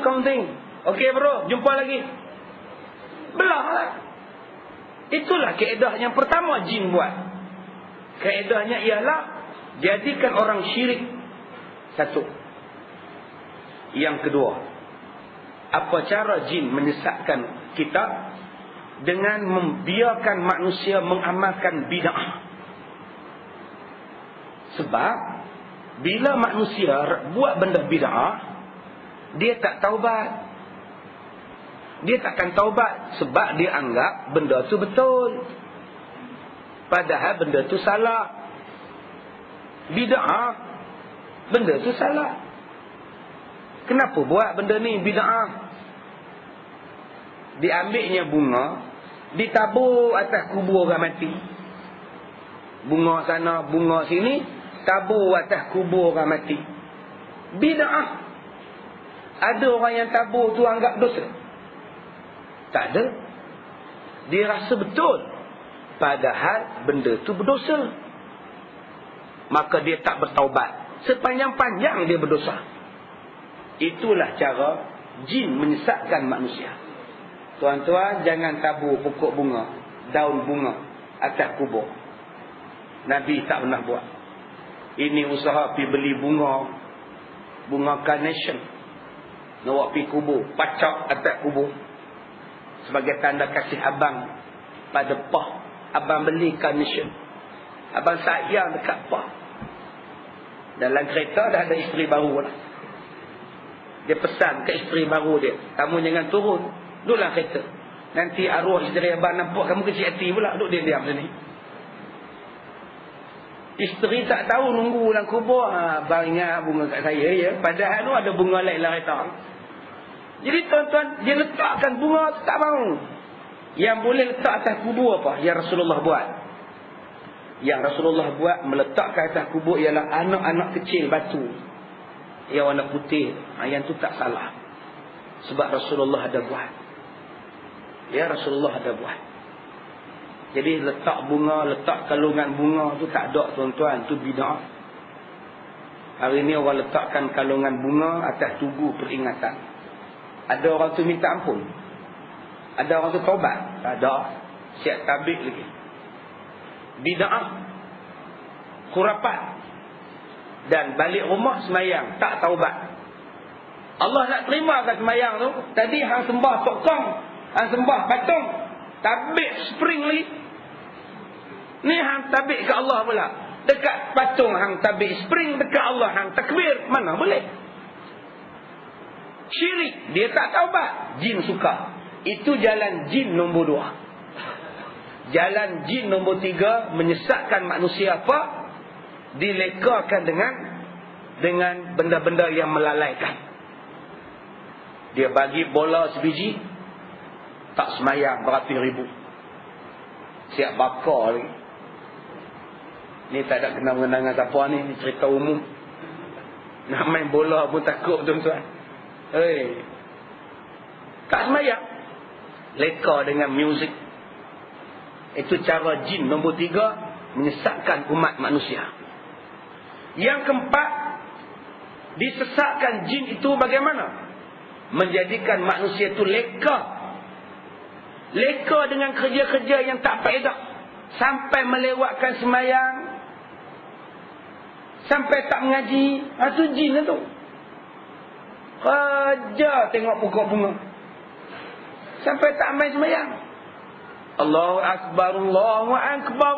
Okey bro, jumpa lagi. Belah lah. Itulah kaedah yang pertama jin buat. Kaedahnya ialah jadikan orang syirik. Satu. Yang kedua, apa cara jin menyesatkan kita? Dengan membiarkan manusia mengamalkan bid'ah. Sebab bila manusia buat benda bid'ah, dia tak taubat. Dia takkan taubat sebab dia anggap benda tu betul, padahal benda tu salah. Bid'ah, benda tu salah. Kenapa buat benda ni bid'ah? Diambilnya bunga, ditabur atas kubur orang mati. Bunga sana, bunga sini, tabur atas kubur orang mati. Bid'ah. Ada orang yang tabur tu anggap dosa? Tak ada. Dia rasa betul, padahal benda tu berdosa. Maka dia tak bertaubat sepanjang-panjang dia berdosa. Itulah cara jin menyesatkan manusia. Tuan-tuan, jangan tabur pokok bunga, daun bunga atas kubur. Nabi tak pernah buat. Ini usaha pergi beli bunga carnation, nak pergi kubur, pacak atas kubur sebagai tanda kasih abang pada pah. Abang beli carnation, abang sayang dekat pah. Dalam kereta dah ada isteri baru lah. Dia pesan ke isteri baru dia, kamu jangan turun, duduklah kereta. Nanti arwah isteri abang nampak kamu kecil hati pula, duduk dia diam sini. Isteri tak tahu, nunggu dalam kubur. Abang ingat bunga kat saya, ya. Padahal tu ada bunga lain lah kereta. Jadi tuan-tuan, dia letakkan bunga tu tak mahu. Yang boleh letak atas kubur apa? Yang Rasulullah buat. Yang Rasulullah buat meletakkan atas kubur ialah anak-anak kecil batu yang warna putih. Yang tu tak salah, sebab Rasulullah ada buat. Ya, Rasulullah ada buat. Jadi letak bunga, letak kalungan bunga tu tak ada tuan-tuan, tu bid'ah. Hari ni orang letakkan kalungan bunga atas tugu peringatan. Ada orang tu minta ampun, ada orang tu taubat, tak ada, siap tabik lagi. Bid'ah, khurafat. Dan balik rumah semayang tak taubat. Allah nak terima kat semayang tu. Tadi hang sembah tokong, hang sembah patung, tabik spring lagi. Ni hang tabik ke Allah pula. Dekat patung hang tabik spring, dekat Allah hang takbir. Mana boleh? Syirik. Dia tak taubat. Jin suka. Itu jalan jin nombor 2. Jalan jin nombor 3 menyesatkan manusia apa? Dilekakan dengan benda-benda yang melalaikan. Dia bagi bola sebiji, tak semayang beratus ribu, siap bakar lagi. Ni tak ada kenang-kenangan siapa ni cerita umum. Nak main bola pun takut tuan-tuan. Tak semayang, leka dengan muzik. Itu cara jin nombor 3 menyesatkan umat manusia. Yang keempat, disesatkan jin itu bagaimana? Menjadikan manusia itu leka. Leka dengan kerja-kerja yang tak faedah, sampai melewatkan semayang, sampai tak mengaji. Itu jin itu. Kerja tengok pokok bunga, sampai tak main semayang. Allahu Akbar, Allahu Akbar,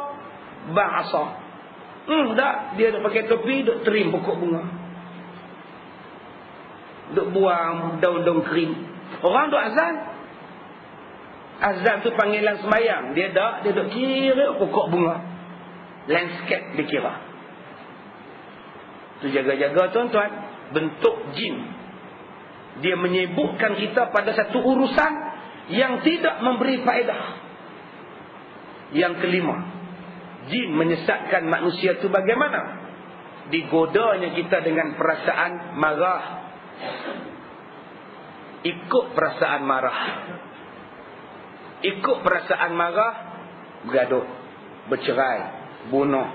bahasa. Tak, dia duk pakai topi, duk terim pokok bunga, duk buang daun-daun kering. Orang duk azan. Azan tu panggilan semayang. Dia duk kira pokok bunga, landscape dia kira. Tu jaga-jaga tuan-tuan. Bentuk jin, dia menyibukkan kita pada satu urusan yang tidak memberi faedah. Yang kelima, jin menyesatkan manusia itu bagaimana? Digodanya kita dengan perasaan marah. Ikut perasaan marah. Ikut perasaan marah, bergaduh, bercerai, bunuh.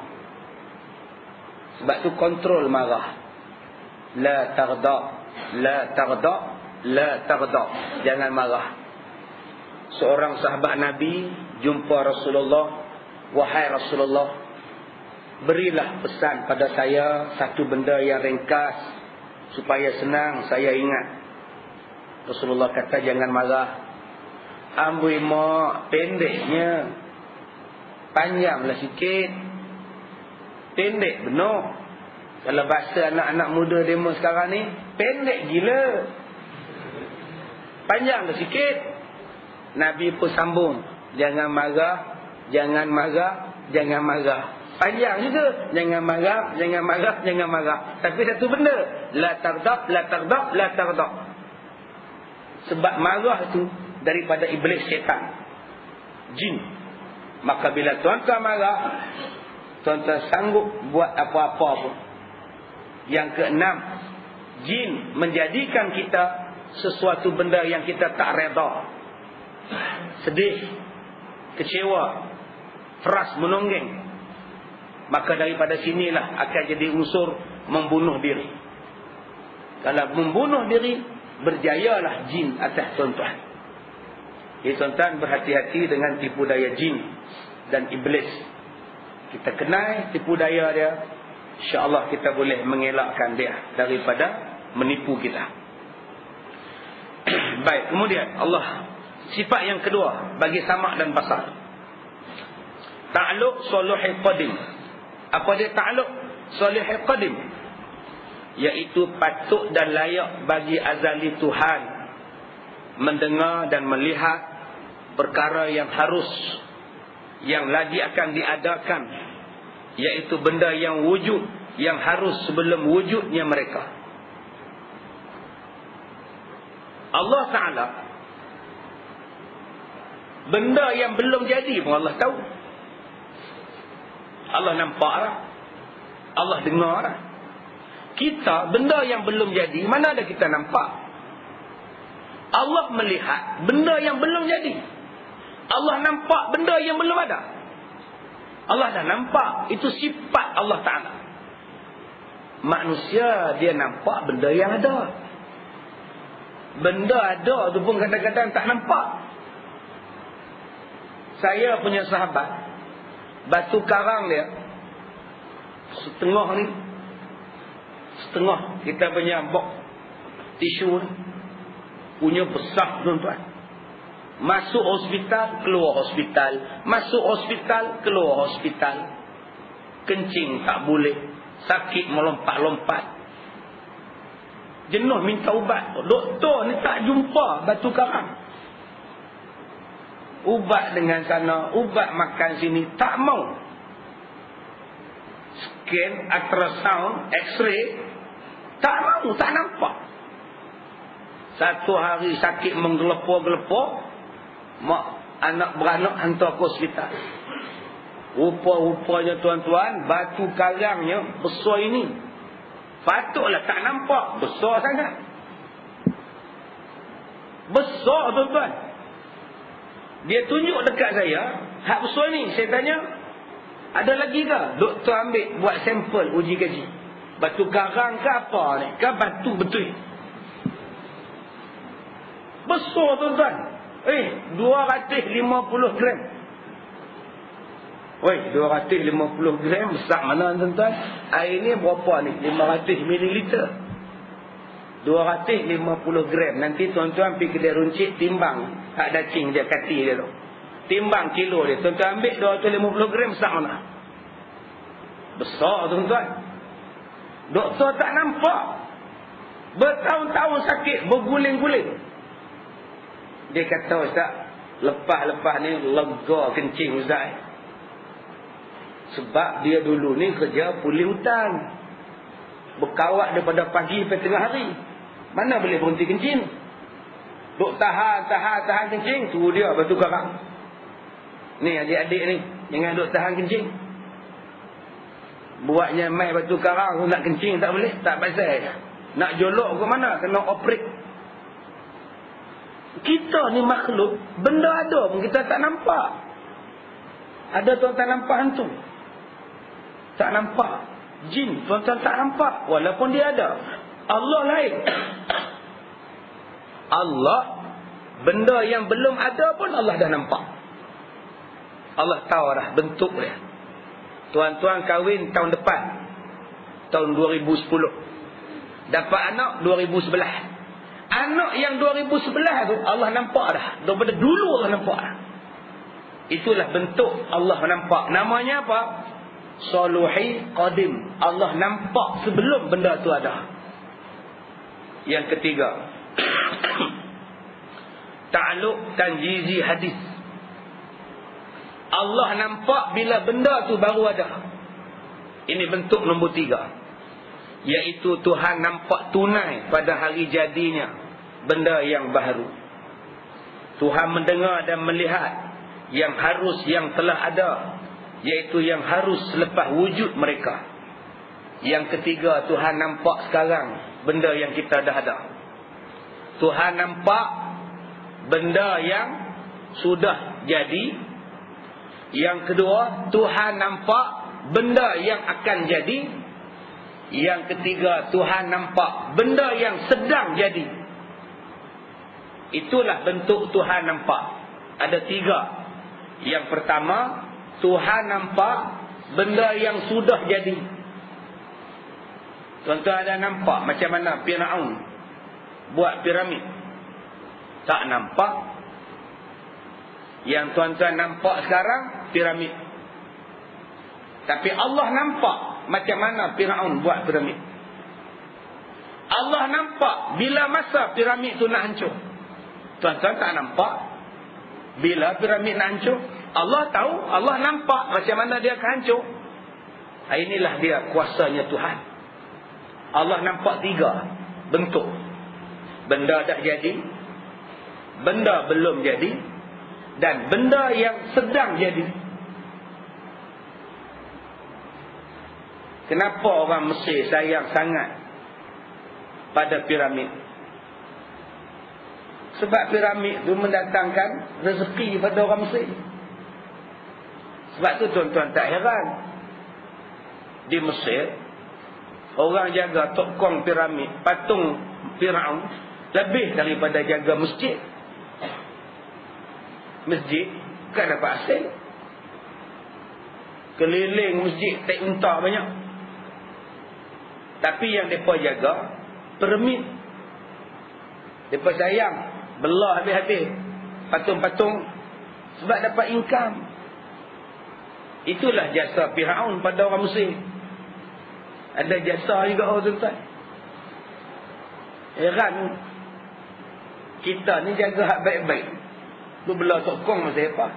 Sebab tu kontrol marah. La taghdab, la taghdab, la taghdab. Jangan marah. Seorang sahabat Nabi jumpa Rasulullah. Wahai Rasulullah, berilah pesan pada saya satu benda yang ringkas supaya senang saya ingat. Rasulullah kata, jangan marah. Amboi mak, pendeknya. Panjanglah sikit. Pendek benar. Kalau bahasa anak-anak muda demo sekarang ni, pendek gila. Panjanglah sikit. Nabi pun sambung, jangan marah, jangan marah, jangan marah. Panjang juga. Jangan marah, jangan marah, jangan marah. Tapi satu benda, la taghdab, la taghdab, la taghdab. Sebab marah tu daripada iblis syaitan, jin. Maka bila tuan-tuan marah, tuan-tuan sanggup buat apa-apa pun. Yang keenam, jin menjadikan kita sesuatu benda yang kita tak reda. Sedih, kecewa, keras, menonggeng. Maka daripada sinilah akan jadi unsur membunuh diri. Kalau membunuh diri, berjayalah jin atas tuan-tuan. Jadi tuan-tuan berhati-hati dengan tipu daya jin dan iblis. Kita kenal tipu daya dia, insya-Allah kita boleh mengelakkan dia daripada menipu kita. Baik, kemudian Allah, sifat yang kedua bagi samak dan basar, ta'alluq salihul qadim. Apa dia ta'alluq salihul qadim? Iaitu patut dan layak bagi azali Tuhan mendengar dan melihat perkara yang harus, yang lagi akan diadakan, iaitu benda yang wujud, yang harus sebelum wujudnya mereka. Allah Ta'ala, benda yang belum jadi pun Allah tahu. Allah nampak lah, Allah dengar lah. Kita, benda yang belum jadi, mana ada kita nampak? Allah melihat benda yang belum jadi. Allah nampak benda yang belum ada. Allah dah nampak. Itu sifat Allah Ta'ala. Manusia dia nampak benda yang ada. Benda ada tu pun kadang-kadang tak nampak. Saya punya sahabat, batu karang dia setengah ni, setengah kita punya box tisu punya besar tuan-tuan. Masuk hospital, keluar hospital. Masuk hospital, keluar hospital. Kencing tak boleh. Sakit melompat-lompat. Jenuh minta ubat. Doktor ni tak jumpa batu karang. Ubat dengan sana, ubat makan sini, tak mau. Scan, ultrasound, x-ray, tak mau, tak nampak. Satu hari sakit menggelepur-gelepur, mak anak beranak hantar ke hospital. Rupa-rupanya tuan-tuan, batu karangnya besar ini. Patutlah tak nampak, besar sangat. Besar tuan-tuan. Dia tunjuk dekat saya, hak besar ni. Saya tanya, ada lagi ke? Doktor ambil buat sampel uji kaji. Batu karang ke apa ni? Ke batu betul? Besar tuan-tuan. 250 gram. Oi, 250 gram besar mana tuan-tuan? Air ni berapa ni? 500 mililiter. 250 gram. Nanti tuan-tuan pergi kedai runcit, timbang hak daging dia, kati dia tu. Timbang kilo dia. Tuan-tuan ambil 250 gram besar mana? Besar tuan-tuan. Doktor tak nampak. Bertahun-tahun sakit, berguling-guling. Dia kata, Ustaz, lepas-lepas ni lega kencing Ustaz. Sebab dia dulu ni kerja puli hutan. Berkawat daripada pagi sampai tengah hari. Mana boleh berhenti kencing? Duk tahan kencing. Tu dia batu karang. Ni adik-adik ni, jangan duk tahan kencing. Buatnya mai batu karang, nak kencing tak boleh, tak pasal. Nak jolok ke mana, kena operate. Kita ni makhluk, benda ada pun kita tak nampak. Ada tuan tak nampak hantu? Tak nampak. Jin tuan-tuan tak nampak walaupun dia ada. Allah lain. Allah, benda yang belum ada pun Allah dah nampak. Allah tahu dah bentuk dia. Tuan-tuan kahwin tahun depan, tahun 2010, dapat anak 2011. Anak yang 2011 tu Allah nampak dah. Daripada dulu Allah nampak dah. Itulah bentuk Allah nampak. Namanya apa? Soluhi Qadim. Allah nampak sebelum benda tu ada. Yang ketiga, Ta'alluq tanjizi hadis. Allah nampak bila benda tu baru ada. Ini bentuk nombor 3, iaitu Tuhan nampak tunai pada hari jadinya benda yang baru. Tuhan mendengar dan melihat yang harus yang telah ada, iaitu yang harus selepas wujud mereka. Yang ketiga, Tuhan nampak sekarang benda yang kita dah ada. Tuhan nampak benda yang sudah jadi. Yang kedua, Tuhan nampak benda yang akan jadi. Yang ketiga, Tuhan nampak benda yang sedang jadi. Itulah bentuk Tuhan nampak. Ada 3. Yang pertama, Tuhan nampak benda yang sudah jadi. Tuan-tuan ada nampak macam mana Firaun buat piramid? Tak nampak. Yang tuan-tuan nampak sekarang piramid. Tapi Allah nampak macam mana Firaun buat piramid. Allah nampak bila masa piramid tu nak hancur. Tuan-tuan tak nampak bila piramid nak hancur. Allah tahu, Allah nampak macam mana dia akan hancur. Inilah dia kuasanya Tuhan. Allah nampak 3 bentuk. Benda dah jadi, benda belum jadi, dan benda yang sedang jadi. Kenapa orang Mesir sayang sangat pada piramid? Sebab piramid tu mendatangkan rezeki pada orang Mesir. Sebab tu tuan-tuan tak heran, di Mesir orang jaga tokong piramid, patung Firaun, lebih daripada jaga masjid. Masjid kan dapat hasil. Keliling masjid tak unta banyak. Tapi yang mereka jaga piramid. Mereka sayang, belah habis-habis patung-patung sebab dapat income. Itulah jasa Firaun pada orang Mesir. Ada jasa juga orang tuan-tuan. Heran, kita ni jaga hak baik-baik, tu belah sokong masa apa.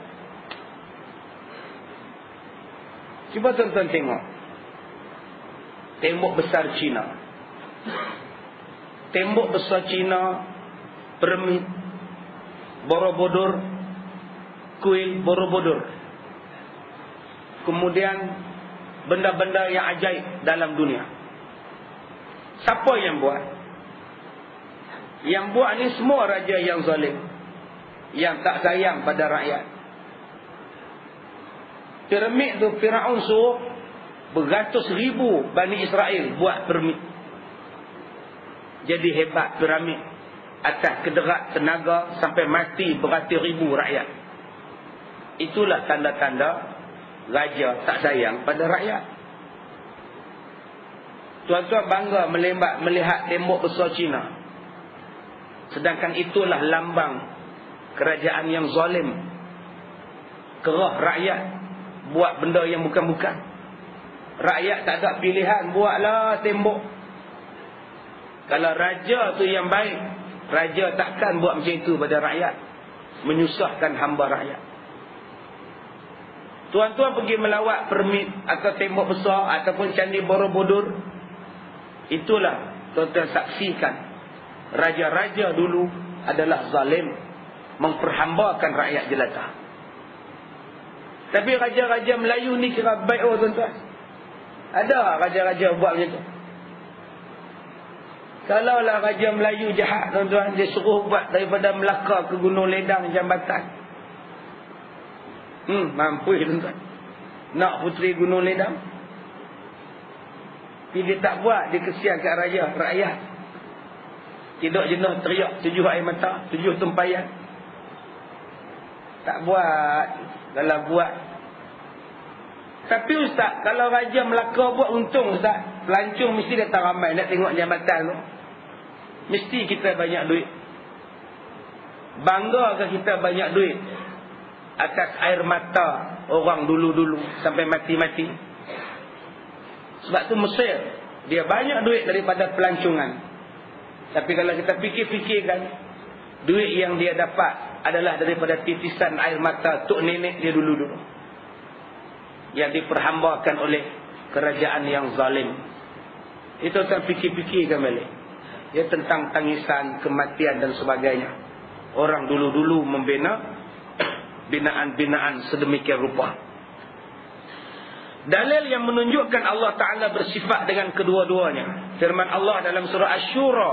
Cuba tuan-tuan tengok tembok besar Cina. Tembok besar Cina, piramid Borobudur, kuil Borobudur. Kemudian benda-benda yang ajaib dalam dunia. Siapa yang buat? Yang buat ni semua raja yang zalim, yang tak sayang pada rakyat. Piramid tu Firaun suruh beratus ribu Bani Israel buat piramid. Jadi hebat piramid, atas kederat tenaga sampai mati beratus ribu rakyat. Itulah tanda-tanda raja tak sayang pada rakyat. Tuan-tuan bangga melihat tembok besar Cina, sedangkan itulah lambang kerajaan yang zalim, kerah rakyat buat benda yang bukan-bukan. Rakyat tak ada pilihan, buatlah tembok. Kalau raja tu yang baik, raja takkan buat macam itu pada rakyat, menyusahkan hamba rakyat. Tuan-tuan pergi melawat piramid atau tembok besar ataupun candi Borobudur, itulah tuan-tuan saksikan raja-raja dulu adalah zalim, memperhambakan rakyat jelata. Tapi raja-raja Melayu ni kira baik tuan-tuan. Ada raja-raja buat macam tu. Kalaulah raja Melayu jahat tuan-tuan, dia suruh buat daripada Melaka ke Gunung Ledang jambatan. Mampu tuan-tuan nak puteri Gunung Ledang. Dia tak buat. Dia kesian kat rakyat. Tidur jenuh teriak 7 air mata, 7 tempayan. Tak buat. Kalau buat. Tapi Ustaz, kalau Raja Melaka buat untung Ustaz. Pelancong mesti datang ramai nak tengok jambatan tu. Mesti kita banyak duit. Bangga ke kita banyak duit atas air mata orang dulu-dulu sampai mati-mati. Sebab tu Mesir dia banyak duit daripada pelancongan. Tapi kalau kita fikir-fikirkan, duit yang dia dapat adalah daripada titisan air mata tok nenek dia dulu-dulu, yang diperhambakan oleh kerajaan yang zalim. Itu saya fikir-fikirkan balik. Ya, tentang tangisan, kematian dan sebagainya. Orang dulu-dulu membina binaan-binaan sedemikian rupa. Dalil yang menunjukkan Allah Ta'ala bersifat dengan kedua-duanya. Firman Allah dalam surah Asy-Syura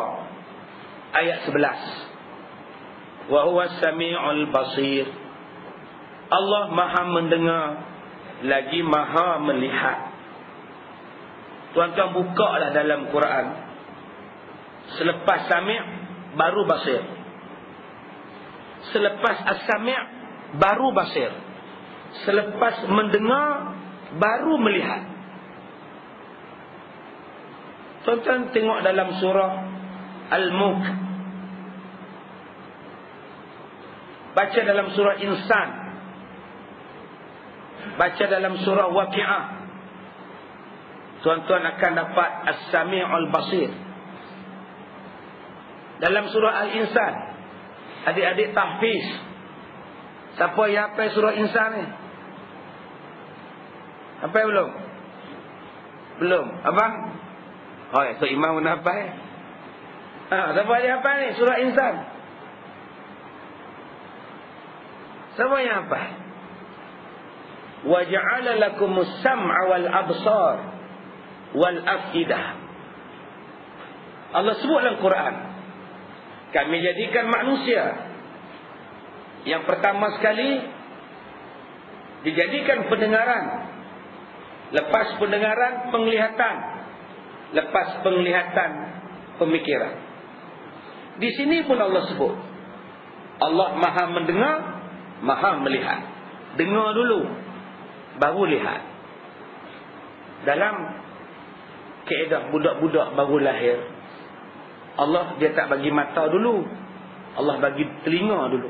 ayat 11. Wa huwa as-sami'ul basir. Allah Maha mendengar lagi Maha melihat. Tuan-tuan bukalah dalam Quran. Selepas sami' baru basir. Selepas as-sami' baru basir. Selepas mendengar baru melihat. Tuan-tuan tengok dalam surah Al-Mulk. Baca dalam surah Insan. Baca dalam surah Waqi'ah. Tuan-tuan akan dapat As-Sami'ul Basir. Dalam surah Al-Insan, adik-adik tahfiz, siapa yang hafal surah Insan ni? Hafal belum? Belum. Abang? Oh, ya, Tok Imam pun hafal. Siapa yang hafal ni surah Insan? Siapa yang hafal? Wa ja'ala lakumus sam'a wal absar wal afidah. Allah sebut dalam Quran, kami jadikan manusia yang pertama sekali dijadikan pendengaran, lepas pendengaran penglihatan, lepas penglihatan pemikiran. Di sini pun Allah sebut Allah Maha mendengar, Maha melihat. Dengar dulu baru lihat. Dalam kaedah budak-budak baru lahir, Allah dia tak bagi mata dulu, Allah bagi telinga dulu.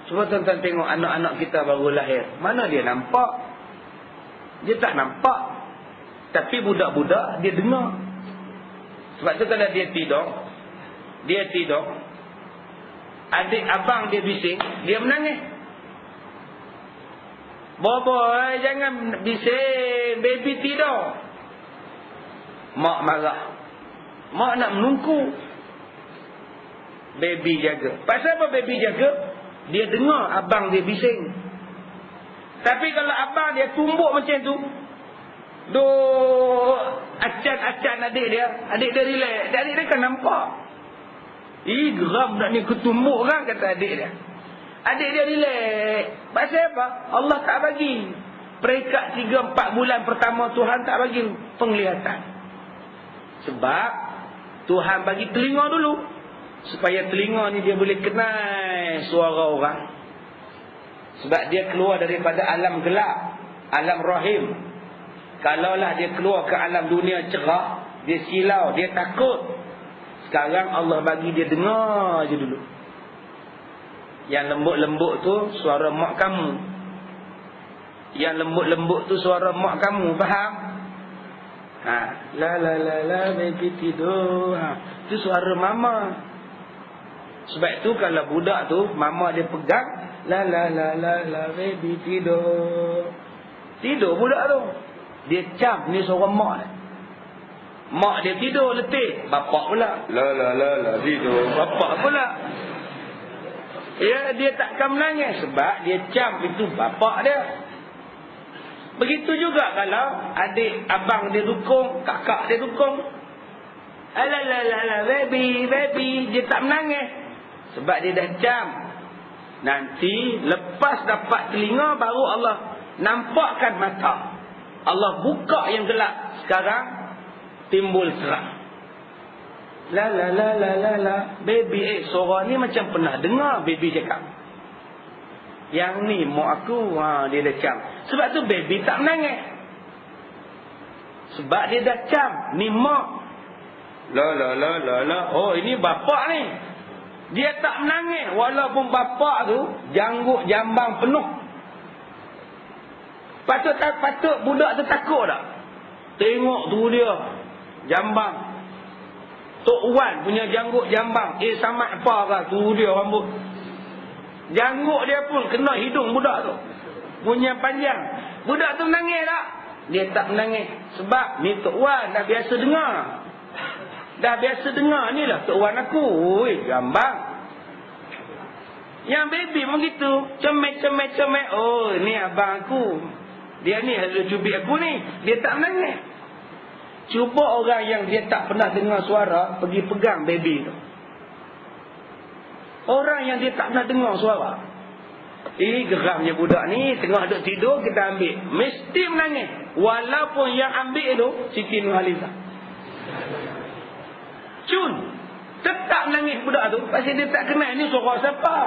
Cuba tuan-tuan tengok anak-anak kita baru lahir, mana dia nampak? Dia tak nampak. Tapi budak-budak dia dengar. Sebab tu kalau dia tidur, adik abang dia bising, dia menangis. Boboy, jangan bising, baby tidur. Mak marah. Mak nak menunggu. Baby jaga. Pasal apa baby jaga? Dia dengar abang dia bising. Tapi kalau abang dia tumbuk macam tu, acan-acan adik dia relax. Adik dia kan nampak. Geram nak ni ketumbuk kan, kata adik dia. Adik dia relax. Pasal apa? Allah tak bagi. Peringkat 3-4 bulan pertama Tuhan tak bagi penglihatan. Sebab Tuhan bagi telinga dulu, supaya telinga ni dia boleh kenal suara orang. Sebab dia keluar daripada alam gelap, alam rahim. Kalaulah dia keluar ke alam dunia cerah, dia silau, dia takut. Sekarang Allah bagi dia dengar je dulu. Yang lembut-lembut tu suara mak kamu. Yang lembut-lembut tu suara mak kamu, faham? La baby tidur. Itu suara mama. Sebab itu kalau budak tu mama dia pegang, la baby tidur. Tidur budak tu. Dia cam, ni suara mak dia. Mak dia tidur letih, bapak pula la tidur, bapak pula. Ya, dia takkan menangis sebab dia cam itu bapak dia. Begitu juga kalau adik abang dia dukung, kakak dia dukung, la baby, dia tak menangis sebab dia dah cam. Nanti lepas dapat telinga baru Allah nampakkan mata. Allah buka yang gelap. Sekarang timbul terang. La la la la la la. Baby, suara ni macam pernah dengar baby cakap. Yang ni mak aku, dia dah cam. Sebab tu baby tak menangis. Sebab dia dah cam. Ni mak. La la la la la. Oh, ini bapak ni. Dia tak menangis. Walaupun bapak tu janggut jambang penuh. Patut budak tu takut tak? Tengok tu dia jambang. Tok Wan punya janggut jambang. Samat apa kah? Tu dia rambut. Janggut dia pun kena hidung budak tu. Punya panjang. Budak tu menangis tak? Dia tak menangis. Sebab ni Tok Wan dah biasa dengar. Dah biasa dengar. Ni lah Tok Wan aku. Ui, jambang. Yang baby pun gitu. Cemek. Oh, ni abang aku. Dia ni hasil cubit aku ni. Dia tak menangis. Cuba orang yang dia tak pernah dengar suara pergi pegang baby tu. Orang yang dia tak pernah dengar suara. Geramnya budak ni. Tengah duduk tidur kita ambil. Mesti menangis. Walaupun yang ambil tu Siti Nurhaliza. Cun. Tetap menangis budak tu. Pasal dia tak kenal ni suara siapa.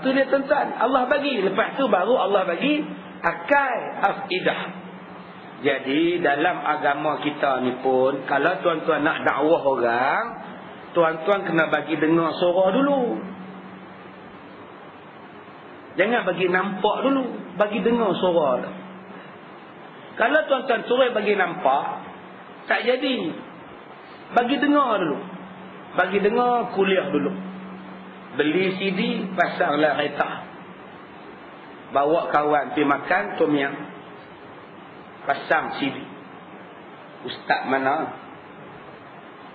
Tu dia tuan-tuan. Allah bagi. Lepas tu baru Allah bagi akal afidah. Jadi dalam agama kita ni pun, kalau tuan-tuan nak dakwah orang, tuan-tuan kena bagi dengar suara dulu. Jangan bagi nampak dulu. Bagi dengar suara. Kalau tuan-tuan suruh bagi nampak, tak jadi. Bagi dengar dulu. Bagi dengar, kuliah dulu. Beli CD, pasanglah kereta. Bawa kawan pergi makan tom yam. Pasang CD. Ustaz mana?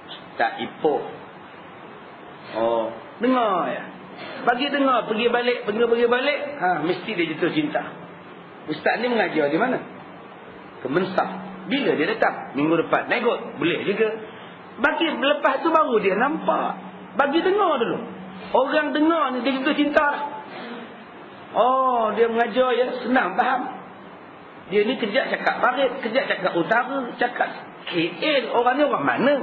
Ustaz Ipoh. Oh, dengar ya. Bagi dengar, pergi balik. Mesti dia jatuh cinta. Ustaz ni mengajar di mana? Kemensah. Bila dia datang? Minggu depan. Nak ikut? Boleh juga. Bagi lepas tu baru dia nampak. Bagi dengar dulu. Orang dengar ni dia jatuh cinta. Oh, dia mengajar ya. Senang faham. Dia ni kejap cakap Parit, kejap cakap Utara, cakap KL. Orang ni orang mana?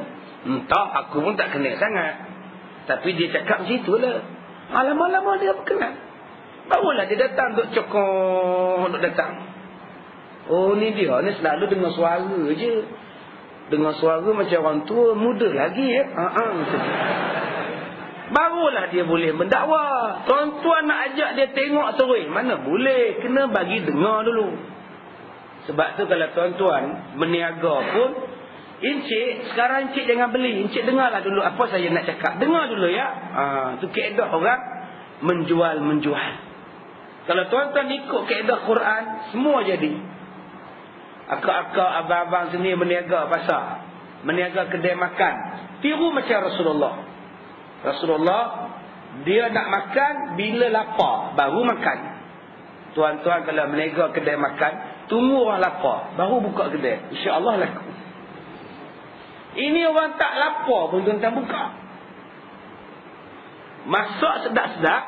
Entah, aku pun tak kenal sangat. Tapi dia cakap macam itulah. Lama-lama dia kenal. Barulah dia datang duk cokong, duk datang. Oh, ni dia ni selalu dengar suara je. Dengar suara macam orang tua, muda lagi ya. Barulah dia boleh mendakwa. Tuan-tuan nak ajak dia tengok terus. Mana boleh. Kena bagi dengar dulu. Sebab tu kalau tuan-tuan berniaga pun, Encik, sekarang encik jangan beli. Encik dengarlah dulu apa saya nak cakap. Dengar dulu ya. Tu kaedah orang menjual. Kalau tuan-tuan ikut kaedah Quran, semua jadi. Akak-akak, abang-abang sini berniaga pasar. Berniaga kedai makan. Tiru macam Rasulullah. Rasulullah, dia nak makan bila lapar, baru makan. Tuan-tuan kalau berniaga kedai makan, tunggu orang lapar, baru buka kedai. InsyaAllah laku. Ini orang tak lapar pun tuan-tuan buka. Masak sedap-sedap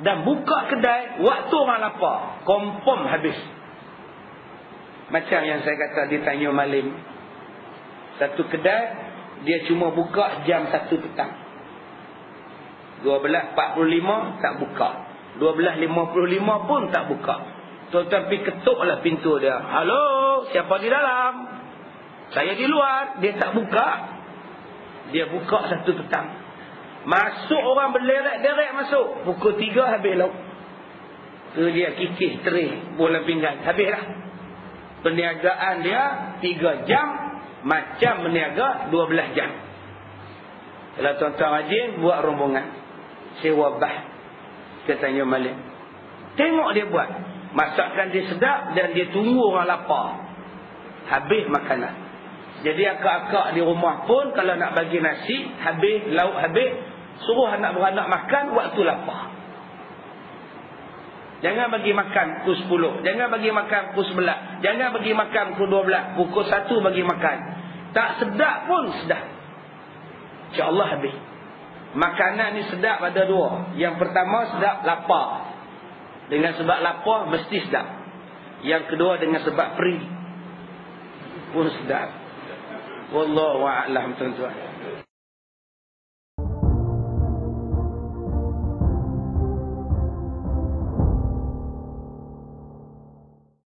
dan buka kedai waktu orang lapar. Confirm habis. Macam yang saya kata di Tanjung Malim. Satu kedai, dia cuma buka jam 1 petang. 12.45 tak buka. 12.55 pun tak buka. Tuan-tuan pergi ketuklah pintu dia. Halo, siapa di dalam? Saya di luar. Dia tak buka. Dia buka 1 petang. Masuk orang berderek-derek masuk. Pukul 3 habis lauk. Tu dia kikis tray bola pinggan. Habis dah. Perniagaan dia 3 jam. Macam berniaga 12 jam. Kalau tuan-tuan rajin, buat rombongan. Sewa bah ke Tanjung Malim. Tengok dia buat. Masakan dia sedap dan dia tunggu orang lapar. Habis makanan. Jadi akak-akak di rumah pun kalau nak bagi nasi, habis, lauk habis, suruh anak-beranak makan waktu lapar. Jangan bagi makan pukul 10. Jangan bagi makan pukul 11. Jangan bagi makan pukul 12. Pukul 1 bagi makan. Tak sedap pun sedap. InsyaAllah habis. Makanan ni sedap ada 2. Yang pertama sedap lapar. Dengan sebab lapar mesti sedap. Yang kedua dengan sebab peri pun sedap. Wallahu a'lam tuan-tuan.